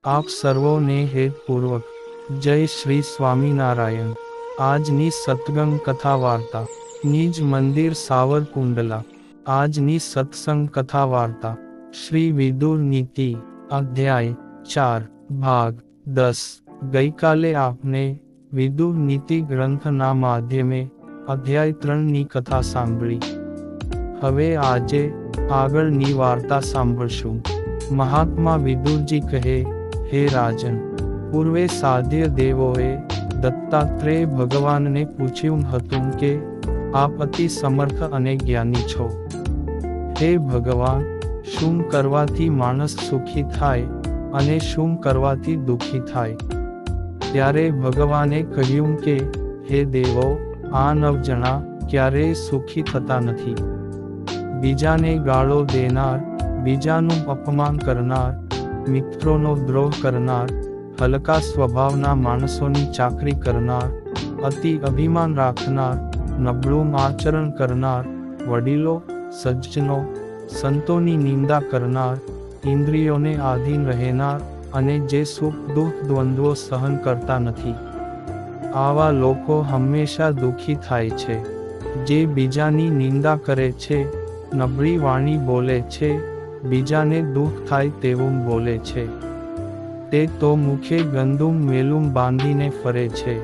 આપ સર્વોને હેતપૂર્વક જય શ્રી સ્વામિનારાયણ। આજની સત્સંગ કથા વાર્તા નિજ મંદિર સાવરકુંડલા। આજની સત્સંગ કથા વાર્તા શ્રી વિદુર નીતિ અધ્યાય 4 ભાગ 10। ગઈકાલે આપને વિદુર નીતિ ગ્રંથના માધ્યમે અધ્યાય 3ની કથા સાંભળી। હવે આજે આગળની વાર્તા સાંભળશું। મહાત્મા વિદુરજી કહે, હે રાજન, પૂર્વે સાધ્ય દેવોએ દત્તાત્રેય ભગવાનને પૂછ્યું હતું કે આપ અતિ સમર્થ અને જ્ઞાની છો। હે ભગવાન, શું કરવાથી માણસ સુખી થાય અને શું કરવાથી દુઃખી થાય? ત્યારે ભગવાને કહ્યું કે હે દેવો, આ 9 જણા ક્યારેય સુખી થતા નથી। બીજાને ગાળો દેનાર, બીજાનું અપમાન કરનાર, મિત્રોનો દ્રોહ કરનાર, હલકા સ્વભાવના માણસોની ચાકરી કરનાર, અતિ અભિમાન રાખનાર, નબળું આચરણ કરનાર, વડીલો, સજ્જનો, સંતોની નિંદા કરનાર, ઇન્દ્રિયોને આધીન રહેનાર અને જે સુખ દુઃખ દ્વંદ્વો સહન કરતા નથી, આવા લોકો હંમેશા દુઃખી થાય છે। જે બીજાની નિંદા કરે છે, નબળી વાણી બોલે છે, બીજાને દુઃખ થાય તેવું બોલે છે, તે તો મુખે ગંદું મેલું બાંધીને ફરે છે,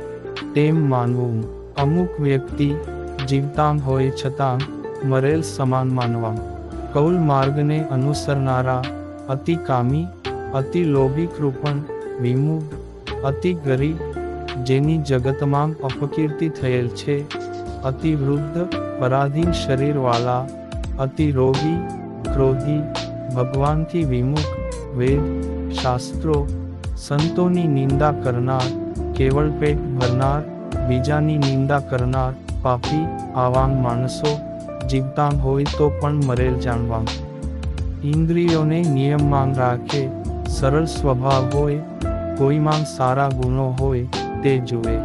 તેમ માનવું। અમુક વ્યક્તિ જીવતાં હોય છતાં મરેલ સમાન માનવા। કૌલ માર્ગને અનુસરનારા, અતિ કામી, અતિ લોભી, કૃપણ, વિમુખ, અતિ ગરીબ, જેની જગતમાં અપકીર્તિ થયેલ છે, અતિ વૃદ્ધ, પરાધીન શરીરવાળા, અતિ રોગી, ક્રોધી, ભગવાનથી વિમુખ, વેદ, શાસ્ત્રો, સંતોની નિંદા કરનાર, કેવળ પેટ ભરનાર, બીજાની નિંદા કરનાર, પાપી, આવાં માણસો જીવતાં હોય તો પણ મરેલ જાણવા। ઇન્દ્રિયોને નિયમમાં રાખે, સરળ સ્વભાવ હોય, કોઈમાં સારા ગુણો હોય તે જુએ,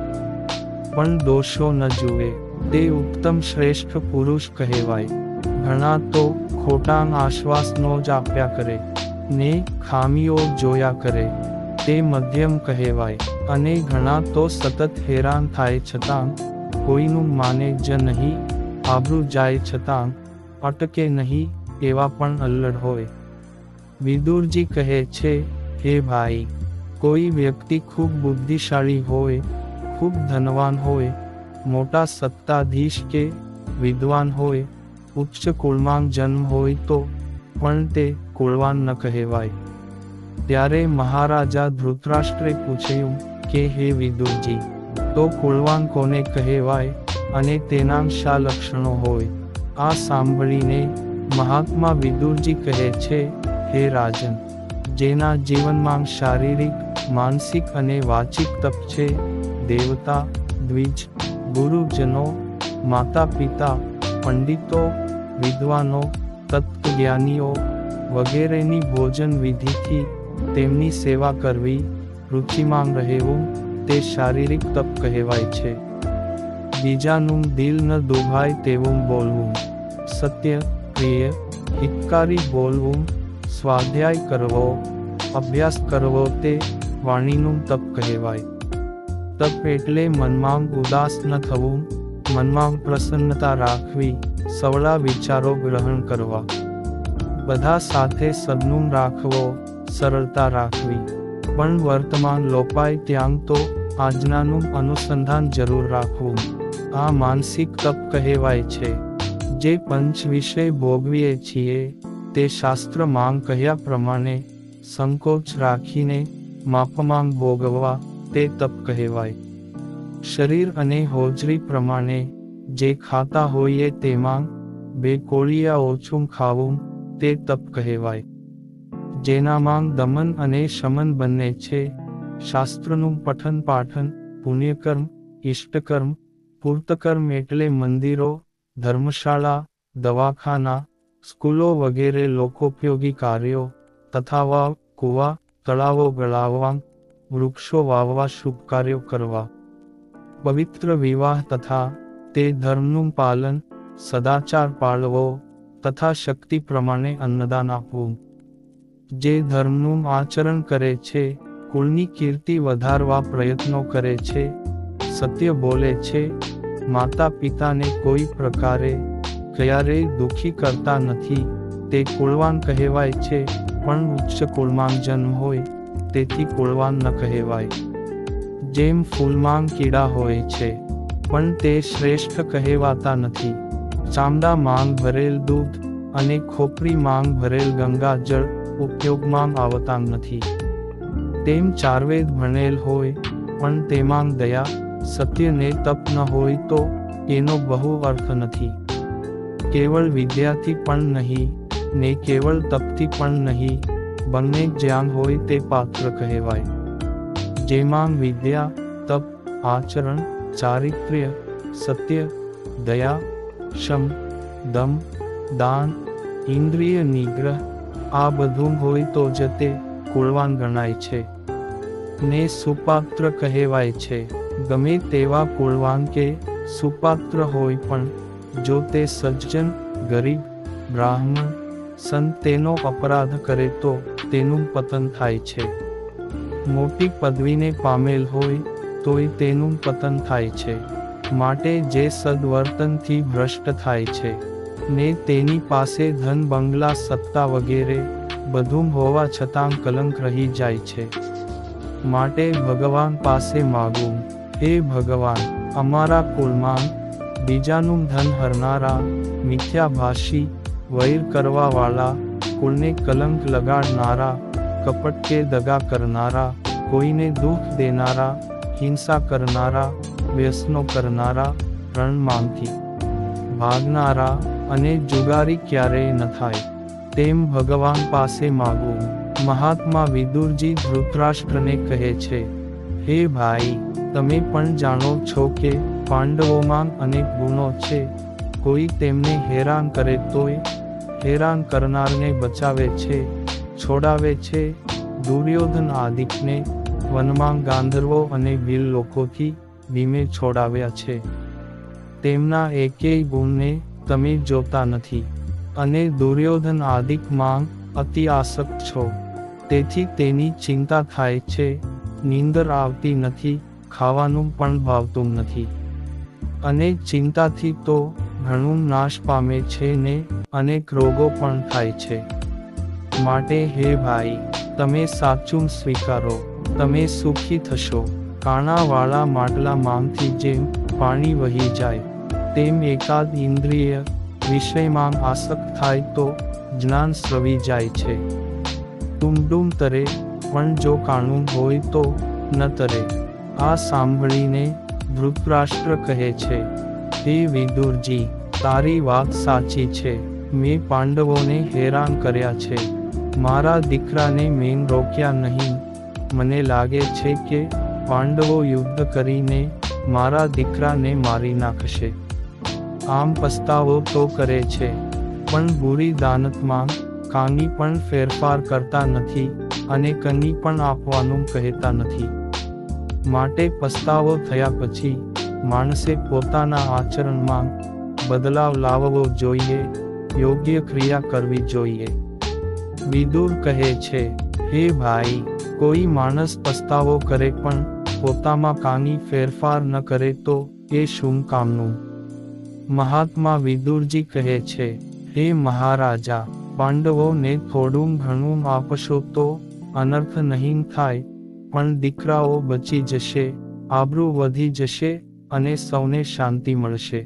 પણ દોષો ન જુએ, તે ઉત્તમ શ્રેષ્ઠ પુરુષ કહેવાય। ઘણા તો ખોટાં આશ્વાસનો જ આપ્યા કરે ને ખામીઓ જોયા કરે, તે મધ્યમ કહેવાય। અને ઘણા તો સતત હેરાન થાય છતાં કોઈનું માને જ નહીં, આબરૂ જાય છતાં અટકે નહીં, એવા પણ અલ્લડ હોય। વિદુરજી કહે છે, હે ભાઈ, કોઈ વ્યક્તિ ખૂબ બુદ્ધિશાળી હોય, ખૂબ ધનવાન હોય, મોટા સત્તાધીશ કે વિદ્વાન હોય, ઉચ્ચ કુળમાં જન્મ હોય તો પણ તે કુળવાન ન કહેવાય। ત્યારે મહારાજા ધૃતરાષ્ટ્રે પૂછ્યું કે હે વિદુરજી, તો કુળવાન કોને કહેવાય અને તેના શા લક્ષણો હોય? આ સાંભળીને મહાત્મા વિદુરજી કહે છે, હે રાજન, જેના જીવનમાં શારીરિક, માનસિક અને વાચિક તપ છે, દેવતા, દ્વિજ, ગુરુજનો, માતા પિતા, પંડિતો, વિદ્વાનો, તત્વજ્ઞાનીઓ વગેરેની ભોજન વિધિથી તેમની સેવા કરવી, રુચિમાં રહેવું, તે શારીરિક તપ કહેવાય છે। બીજાનું દિલ ન દુભાય તેવું બોલવું, સત્ય, પ્રિય, હિતકારી બોલવું, સ્વાધ્યાય કરવો, અભ્યાસ કરવો, તે વાણીનું તપ કહેવાય। તપ એટલે મનમાં ઉદાસ ન થવું, મનમાં પ્રસન્નતા રાખવી, સવળા વિચારો ગ્રહણ કરવા, બધા સાથે સદનુમ રાખવો, સરળતા રાખવી, પણ વર્તમાન લોપાય ત્યાં તો આજ્ઞાનું અનુસંધાન જરૂર રાખવું, આ માનસિક તપ કહેવાય છે। જે પંચ વિષય ભોગવીએ છીએ તે શાસ્ત્ર માંગ કહ્યા પ્રમાણે સંકોચ રાખીને માપમાં ભોગવવા, તે તપ કહેવાય। શરીર અને હોજરી પ્રમાણે જે ખાતા હોઈએ તેમાં 2 કોળિયા ઓછું ખાવું, તે તપ કહેવાય। જેનામાં દમન અને શમન બંને છે, શાસ્ત્રનું પઠન પાઠન, પુણ્યકર્મ, ઇષ્ટકર્મ, પૂર્તકર્મ એટલે મંદિરો, ધર્મશાળા, દવાખાના, સ્કૂલો વગેરે લોકોપયોગી કાર્યો, તથા વાવ, કૂવા, તળાવો ગળાવવા, વૃક્ષો વાવવા, શુભ કાર્યો કરવા, પવિત્ર વિવાહ તથા તે ધર્મનું પાલન, સદાચાર પાળવો, તથા શક્તિ પ્રમાણે અન્નદાન આપવું, જે ધર્મનું આચરણ કરે છે, કુળની કીર્તિ વધારવા પ્રયત્નો કરે છે, સત્ય બોલે છે, માતા પિતાને કોઈ પ્રકારે ક્યારેય દુઃખી કરતા નથી, તે કુળવાન કહેવાય છે. પણ ઉચ્ચ કુળમાં જન્મ હોય તેથી કુળવાન ન કહેવાય. જેમ ફૂલમાં કીડા હોય છે પણ તે શ્રેષ્ઠ કહેવાતા નથી. ચામડા માંગ ભરેલ દૂધ અને ખોપરી માંગ ભરેલ ગંગાજળ ઉપયોગમાં આવતા નથી. તેમ ચારવેદ ભણેલ હોય પણ તેમાં દયા, સત્ય ને તપ ન હોય તો એનો બહુ અર્થ નથી. કેવળ વિદ્યાથી પણ નહીં ને કેવળ તપથી પણ નહીં, બંને જ્ઞાન હોય તે પાત્ર કહેવાય. જેમાં વિદ્યા, તપ, આચરણ, ચારિત્ર્ય, સત્ય, દયા, શમ, દમ, દાન, ઇન્દ્રિય નિગ્રહ આ બધું હોય તો જ તે કુળવાન ગણાય છે ને સુપાત્ર કહેવાય છે. ગમે તેવા કુળવાન કે સુપાત્ર હોય પણ જો તે સજ્જન, ગરીબ, બ્રાહ્મણ, સંત તેનો અપરાધ કરે તો તેનું પતન થાય છે. મોટી પદવીને પામેલ હોય તોય તેનું પતન થાય છે. માટે જે સદવર્તનથી ભ્રષ્ટ થાય છે ને તેની પાસે ધન, બંગલા, સત્તા વગેરે બધું હોવા છતાં કલંક રહી જાય છે. માટે ભગવાન પાસે માગવું, હે ભગવાન, અમારા કુળમાં બીજાનું ધન હરનારા, મિથ્યાભાષી, વૈર કરવાવાળા, કુળને કલંક લગાડનારા, કપટ કે દગા કરનારા, કોઈને દુઃખ દેનારા, હિંસા કરનારા, વ્યસનો કરનારા, રણમાંથી ભાગનારા અને જુગારી ક્યારેય ન થાય તેમ ભગવાન પાસે માગવું. મહાત્મા વિદુરજી ધૃતરાષ્ટ્રને કહે છે, હે ભાઈ, તમે પણ જાણો છો કે પાંડવોમાં અનેક ગુણો છે. કોઈ તેમને હેરાન કરે તોય હેરાન કરનારને બચાવે છે, છોડાવે છે. દુર્યોધન આદિકને વનમાં ગાંધર્વો અને ભીલ લોકોથી ભીમે છોડાવ્યા છે. તેમના એકેય ગુણને તમે જોતા નથી અને દુર્યોધન આદિકમાં અતિ આસક્ત છો. તેથી તેની ચિંતા થાય છે, નીંદર આવતી નથી, ખાવાનું પણ ભાવતું નથી. અને ચિંતાથી તો ઘણું નાશ પામે છે ને અનેક રોગો પણ થાય છે. માટે હે ભાઈ, તમે સાચું સ્વીકારો, તમે સુખી થશો. કાણાવાળા માટલા માંથી જેમ પાણી વહી જાય તેમ એકાદ ઇન્દ્રિય વિષયમાં આસક્ત થાય તો જ્ઞાન સ્રવી જાય છે. ડુમડુમ તરે પણ જો કાણું હોય તો ન તરે. આ સાંભળીને ધૃતરાષ્ટ્ર કહે છે, હે વિદુરજી, તારી વાત સાચી છે. મેં પાંડવોને હેરાન કર્યા છે, મારા દીકરાને મેં રોક્યા નહીં. મને લાગે છે કે પાંડવો યુદ્ધ કરીને મારા દીકરાને મારી નાખશે. આમ પસ્તાવો તો કરે છે પણ બુરી દાનતમાં કાંઈ પણ ફેરફાર કરતા નથી અને કંઈ પણ આપવાનું કહેતા નથી. માટે પસ્તાવો થયા પછી માણસે પોતાના આચરણમાં બદલાવ લાવવો જોઈએ, યોગ્ય ક્રિયા કરવી જોઈએ. વિદુર કહે છે, હે ભાઈ, કોઈ માણસ પસ્તાવો કરે પણ પોતામાં કાંઈ ફેરફાર ન કરે તો એ શું કામનું? મહાત્મા વિદુરજી કહે છે, હે મહારાજા, પાંડવોને થોડું ઘણું આપશો તો અનર્થ નહીં થાય, પણ દીકરાઓ બચી જશે, આબરૂ વધી જશે અને સૌને શાંતિ મળશે.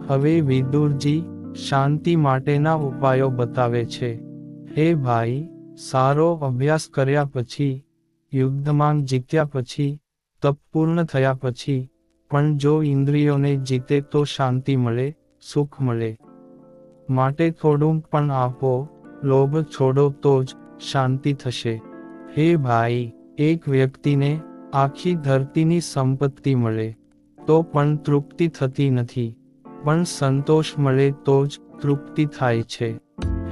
હવે વિદુરજી શાંતિ માટેના ઉપાયો બતાવે છે. હે ભાઈ, સારો અભ્યાસ કર્યા પછી, યુદ્ધમાં જીત્યા પછી, તપ પૂર્ણ થયા પછી પણ જો ઇન્દ્રિયોને જીતે તો શાંતિ મળે, સુખ મળે. માટે થોડું પણ આપો, લોભ છોડો તો જ શાંતિ થશે. હે ભાઈ, એક વ્યક્તિને આખી ધરતીની સંપત્તિ મળે તો પણ તૃપ્તિ થતી નથી, પણ સંતોષ મળે તો જ તૃપ્તિ થાય છે.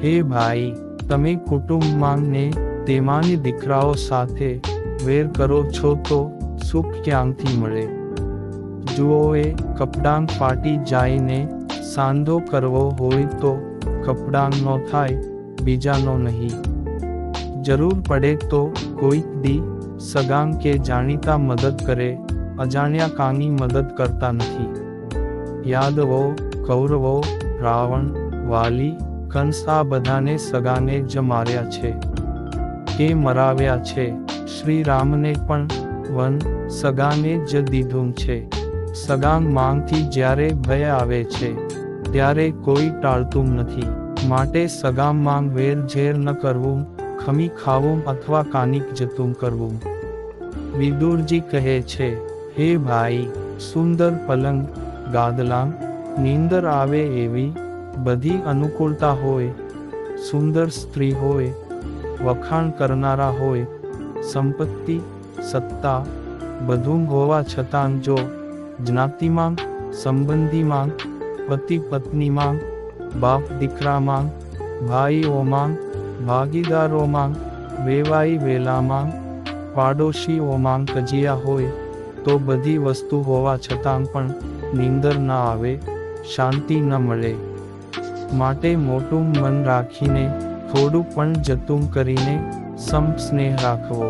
હે ભાઈ, તમે કુટુંબમાં ને તેમાંની દીકરાઓ સાથે વેર કરો છો તો સુખ ક્યાંથી મળે? જુઓ, એ કપડાં ફાટી જાય ને સાંધો કરવો હોય તો કપડાંનો થાય, બીજાનો નહીં. જરૂર પડે તો કોઈક દી સગામ કે જાણીતા મદદ કરે, અજાણ્યા કાની મદદ કરતા નથી. યાદવો, કૌરવો, રાવણ, વાલી, કંસ આ બધાને સગાને જ માર્યા છે કે મરાવ્યા છે. શ્રી રામને પણ વન સગાને જ દીધું છે. સગાંગ માંગથી જ્યારે ભય આવે છે ત્યારે કોઈ ટાળતું નથી. માટે સગામ માંગ વેર ઝેર ન કરવું, ખમી ખાવું અથવા કાનિક જતું કરવું. વિદુરજી કહે છે, હે ભાઈ, સુંદર પલંગ, ગાદલાં, નીંદર આવે એવી બધી અનુકૂળતા હોય, સુંદર સ્ત્રી હોય, વખાણ કરનારા હોય, સંપત્તિ, સત્તા બધું હોવા છતાં જો જ્ઞાતિમાં, સંબંધીમાં, પતિ પત્નીમાં, બાપ દીકરામાં, ભાઈઓમાં, ભાગીદારોમાં, વેવાઈ વેલામાં, પાડોશીઓમાં કજિયા હોય તો બધી વસ્તુ હોવા છતાં પણ નીંદર ન આવે, શાંતિ ન મળે. માટે મોટું મન રાખીને, થોડું પણ જતું કરીને સંપ સ્નેહ રાખવો.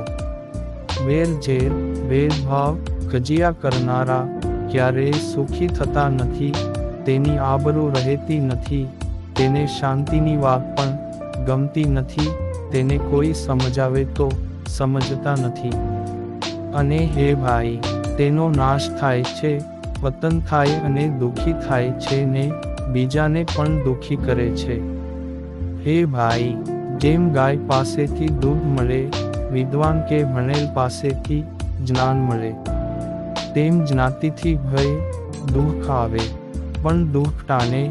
વેર ઝેર, ભેદભાવ, કજિયા કરનારા ક્યારેય સુખી થતા નથી, તેની આબરૂ રહેતી નથી, તેને શાંતિની વાત પણ ગમતી નથી, તેને કોઈ સમજાવે તો સમજતા નથી. અને હે ભાઈ, તેનો નાશ થાય છે, પતન થાય અને દુઃખી થાય છે ને બીજાને પણ દુઃખી કરે છે. હે ભાઈ, જેમ ગાય પાસેથી દૂધ મળે, વિદ્વાન કે ભણેલ પાસેથી જ્ઞાન મળે, તેમ જ્ઞાતિથી ભય, દુઃખ આવે, પણ દુઃખ ટાણે.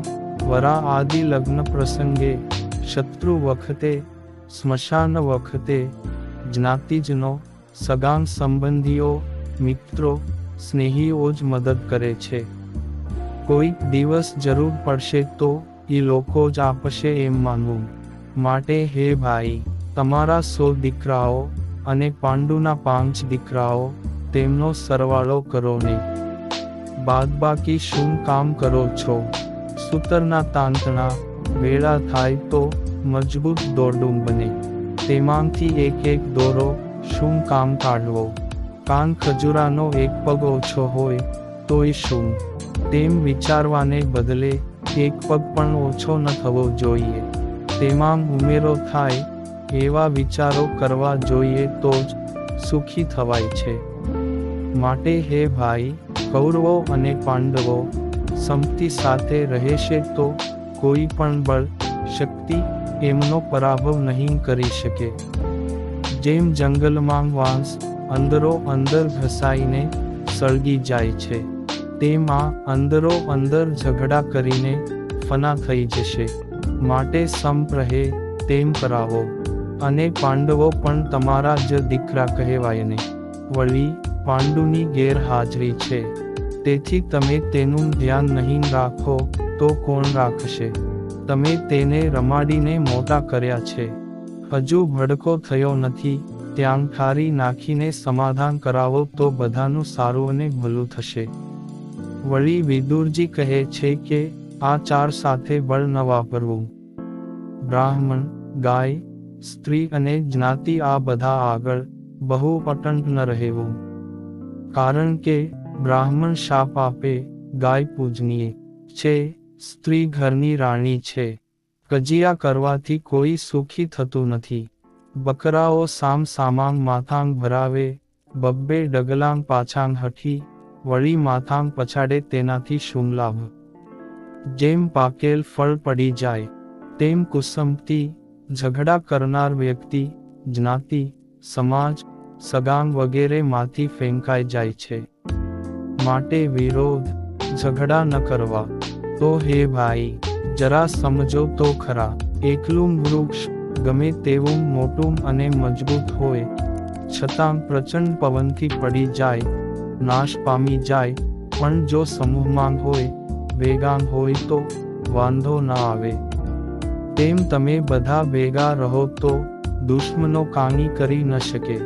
વરા આદિ લગ્ન પ્રસંગે, શત્રુ વખતે, સ્મશાન વખતે જ્ઞાતિજનો, સગાંગ સંબંધીઓ, મિત્રો, સ્નેહીઓ જ મદદ કરે છે. કોઈક દિવસ જરૂર પડશે તો એ લોકો જ આપશે એમ માનવું. માટે હે ભાઈ, તમારા 100 દીકરાઓ અને પાંડુના 5 દીકરાઓ, તેમનો સરવાળો કરો ને બાદબાકી શું કામ કરો છો? સૂતરના તાંતણા વેળા થાય તો મજબૂત દોરડું બને, તેમાંથી એક એક દોરો શું કામ કાઢવો? કાન ખજૂરાનો એક પગ ઓછો હોય તોય શું? તેમ વિચારવાને બદલે એક પગ પણ ઓછો ન થવો જોઈએ, તેમાં ઉમેરો થાય એવા વિચારો કરવા જોઈએ તો જ સુખી થવાય છે. માટે હે ભાઈ, કૌરવો અને પાંડવો સંપત્તિ સાથે રહેશે તો કોઈ પણ બળ, શક્તિ એમનો પરાભવ નહીં કરી શકે. જેમ જંગલમાં વાંસ અંદરો અંદર ઘસાઈને સળગી જાય છે, તેમ આ અંદરો અંદર ઝઘડા કરીને ફના થઈ જશે. માટે સંપ રહે તેમ કરાવો. અને પાંડવો પણ તમારા જ દીકરા કહેવાય ને. વળી પાંડુની ગેરહાજરી છે, તેથી તમે તેનું ધ્યાન નહીં રાખો તો કોણ રાખશે? તમે તેને રમાડીને મોટા કર્યા છે, હજુ ભડકો થયો નથી, ત્યાં ખારી નાખીને સમાધાન કરાવો તો બધાનું સારું અને ભલું થશે. વળી વિદુરજી કહે છે કે આ 4 સાથે બળ ન વાપરવું. બ્રાહ્મણ, ગાય, સ્ત્રી અને જ્ઞાતિ આ બધા આગળ બહુ અટંટ ન રહેવું. કારણ કે બ્રાહ્મણ શાપ આપે, ગાય પૂજનીય છે, સ્ત્રી ઘરની રાણી છે. કજિયા કરવાથી કોઈ સુખી થતું નથી. બકરાઓ સામ સામાંગ માથાંગ ભરાવે, બબ્બે ડગલાંગ પાછાંગ હઠી, વળી માથાંગ પછાડે તેનાથી શું લાભ? જેમ પાકેલ ફળ પડી જાય, તેમ કુસંપતિ, ઝઘડા કરનાર વ્યક્તિ, જ્ઞાતિ, સમાજ, સગાંગ વગેરે માંથી ફેંકાઈ જાય છે. માટે વિરોધ, ઝઘડા ન કરવા. તો હે ભાઈ, જરા સમજો તો ખરા, એકલું વૃક્ષ ગમે તેવું મોટું અને મજબૂત હોય છતાં પ્રચંડ પવનથી પડી જાય, નાશ પામી જાય, પણ જો સમૂહમાં હોય, ભેગાં હોય તો વાંધો ન આવે. તેમ તમે બધા ભેગા રહો તો દુશ્મનો કાંઈ કરી ન શકે.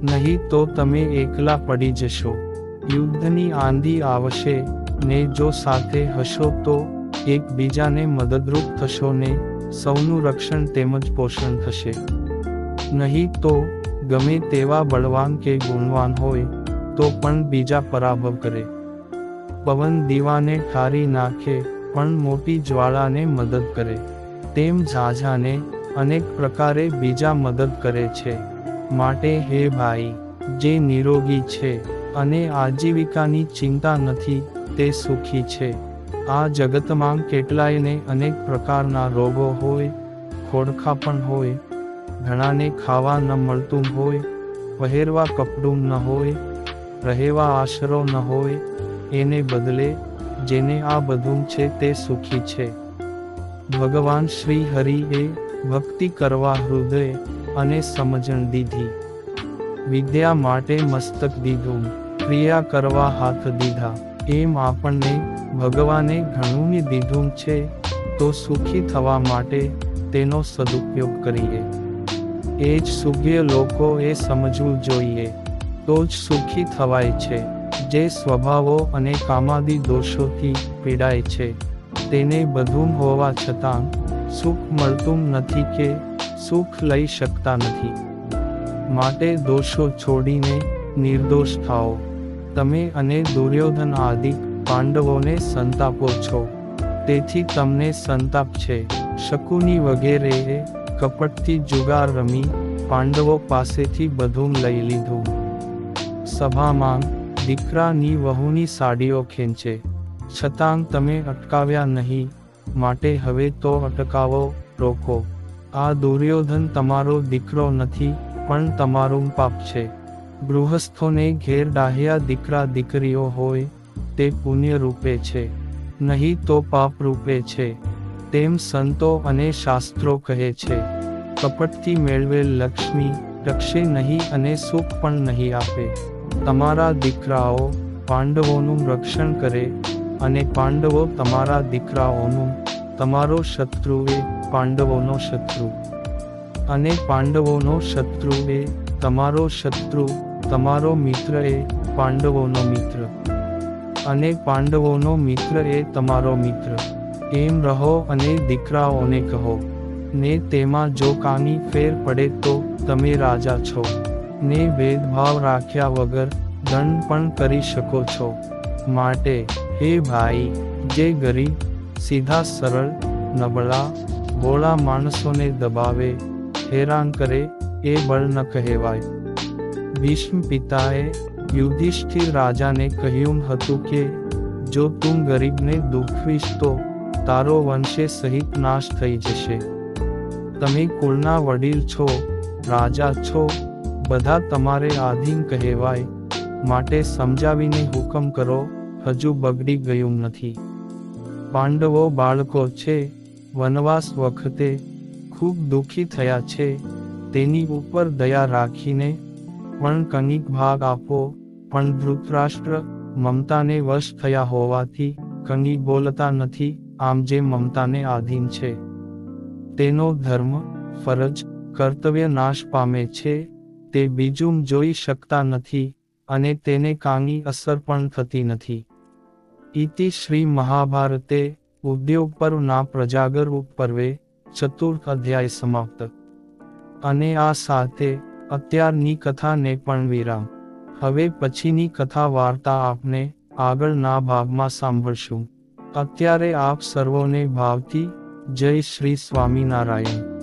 નહીં તો તમે એકલા પડી જશો. યુદ્ધની આંધી આવશે ને જો સાથે હશો તો એકબીજાને મદદરૂપ થશો ને સૌનું રક્ષણ તેમજ પોષણ થશે. નહીં તો ગમે તેવા બળવાન કે ગુણવાન હોય તો પણ બીજા પરાભવ કરે. પવન દીવાને ઠારી નાખે પણ મોટી જ્વાળાને મદદ કરે, તેમ ઝાઝાને અનેક પ્રકારે બીજા મદદ કરે છે. માટે હે ભાઈ, જે નિરોગી છે અને આજીવિકાની ચિંતા નથી તે સુખી છે. આ જગતમાં કેટલાયને અનેક પ્રકારના રોગો હોય, ખોડખા પણ હોય, ઘણાને ખાવા ન મળતું હોય, પહેરવા કપડું ન હોય, રહેવા આશરો ન હોય, એને બદલે જેને આ બધું છે તે સુખી છે. ભગવાન શ્રી હરિએ ભક્તિ કરવા હૃદય અને સમજણ દીધી, વિદ્યા માટે મસ્તક દીધું, ક્રિયા કરવા હાથ દીધા. એમ આપણને ભગવાને ઘણું દીધું છે તો સુખી થવા માટે તેનો સદુપયોગ કરીએ. એ જ સુગ્ય લોકોએ સમજવું જોઈએ, તો જ સુખી થવાય છે. જે સ્વભાવો અને કામાદી દોષોથી પીડાય છે તેને બધું હોવા છતાં સુખ મળતું નથી કે સુખ લઈ શકતા નથી. માટે દોષો છોડીને નિર્દોષ થાઓ. તમે અને દુર્યોધન આદિ પાંડવોને સંતાપો છો, તેથી તમને સંતાપ છે. શકુની વગેરેએ કપટથી જુગાર રમી પાંડવો પાસેથી બધું લઈ લીધું. સભામાં દીકરાની વહુની સાડીઓ ખેંચે, છતાં તમે અટકાવ્યા નહીં, માટે હવે તો અટકાવો, રોકો. આ દુર્યોધન તમારો દીકરો નથી પણ તમારું પાપ છે. ગૃહસ્થોને ઘેર ડાહ્યા દીકરા દીકરીઓ હોય તે પુણ્ય રૂપે છે, નહીં તો પાપ રૂપે છે, તેમ સંતો અને શાસ્ત્રો કહે છે. કપટથી મેળવેલ લક્ષ્મી ટકશે નહીં અને સુખ પણ નહીં આપે. તમારા દીકરાઓ પાંડવોનું રક્ષણ કરે અને પાંડવો તમારા દીકરાઓનું. તમારો શત્રુ એ પાંડવોનો શત્રુ અને પાંડવોનો શત્રુ એ તમારો શત્રુ. તમારો મિત્ર એ પાંડવોનો મિત્ર અને પાંડવોનો મિત્ર એ તમારો મિત્ર. એમ રહો અને દીકરાઓને કહો ને તેમાં જો કાની ફેર પડે તો તમે રાજા છો ને ભેદભાવ રાખ્યા વગર દંડ પણ કરી શકો છો. માટે હે ભાઈ, જે ગરીબ, સીધા સરળ, નબળા, ભોળા માણસોને દબાવે, હેરાન કરે એ બળ ન કહેવાય. ભીષ્મ પિતાએ યુધિષ્ઠિર રાજાને કહ્યું હતું કે જો તું ગરીબને દુખવીશ તો તારો વંશે સહિત નાશ થઈ જશે. તમે કુળના વડીલ છો, રાજા છો, બધા તમારે આધીન કહેવાય, માટે સમજાવીને હુકમ કરો, હજુ બગડી ગયું નથી. પાંડવો બાળકો છે, વનવાસ વખતે ખૂબ દુઃખી થયા છે, તેની ઉપર દયા રાખીને પણ કંઈક ભાગ આપો. પણ ધૃતરાષ્ટ્ર મમતાને વશ થયા હોવાથી કંઈ બોલતા નથી, આમ જે મમતાને આધીન છે તેનો ધર્મ, ફરજ, કર્તવ્ય નાશ પામે છે, તે બીજું જોઈ શકતા નથી અને તેને કાંઈ અસર પણ થતી નથી. ઇતિ શ્રી મહાભારતે ઉદ્યોગ પર્વના પ્રજાગર પર્વે ચતુર્થ અધ્યાય સમાપ્ત. અને આ સાથે અત્યારની કથાને પણ વિરામ. હવે પછીની કથા વાર્તા આપને આગળના ભાગમાં સાંભળશું. અત્યારે આપ સર્વોને ભાવથી જય શ્રી સ્વામિનારાયણ.